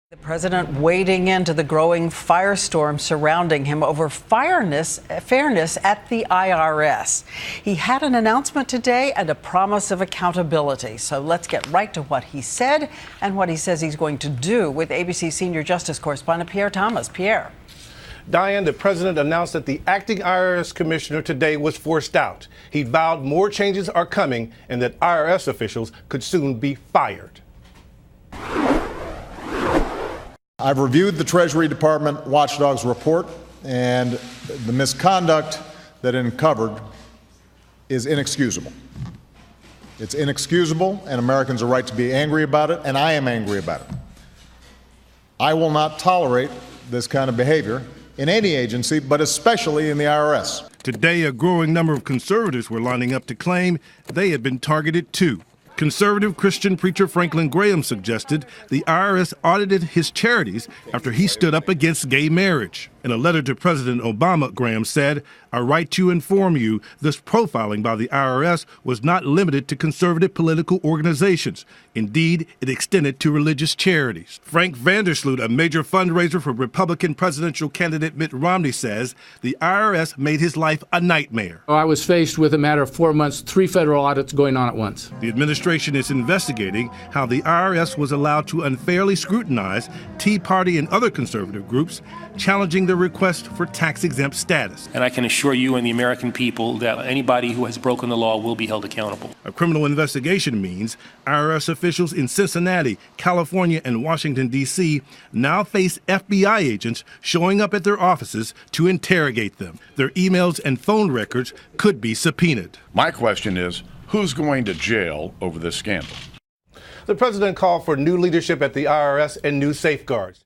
The president wading into the growing firestorm surrounding him over fairness at the IRS. He had an announcement today and a promise of accountability. So let's get right to what he said and what he says he's going to do with ABC senior justice correspondent Pierre Thomas. Pierre. Diane, the president announced that the acting IRS commissioner today was forced out. He vowed more changes are coming and that IRS officials could soon be fired. I've reviewed the Treasury Department watchdog's report, and the misconduct that it uncovered is inexcusable. It's inexcusable, and Americans are right to be angry about it, and I am angry about it. I will not tolerate this kind of behavior in any agency, but especially in the IRS. Today, a growing number of conservatives were lining up to claim they had been targeted too. Conservative Christian preacher Franklin Graham suggested the IRS audited his charities after he stood up against gay marriage. In a letter to President Obama, Graham said, "I write to inform you this profiling by the IRS was not limited to conservative political organizations. Indeed, it extended to religious charities." Frank Vandersloot, a major fundraiser for Republican presidential candidate Mitt Romney, says the IRS made his life a nightmare. I was faced with a matter of 4 months, 3 federal audits going on at once. The administration is investigating how the IRS was allowed to unfairly scrutinize Tea Party and other conservative groups, challenging the request for tax-exempt status. And I can assure you and the American people that anybody who has broken the law will be held accountable. A criminal investigation means IRS officials in Cincinnati, California, and Washington, D.C. now face FBI agents showing up at their offices to interrogate them. Their emails and phone records could be subpoenaed. My question is, who's going to jail over this scandal? The president called for new leadership at the IRS and new safeguards.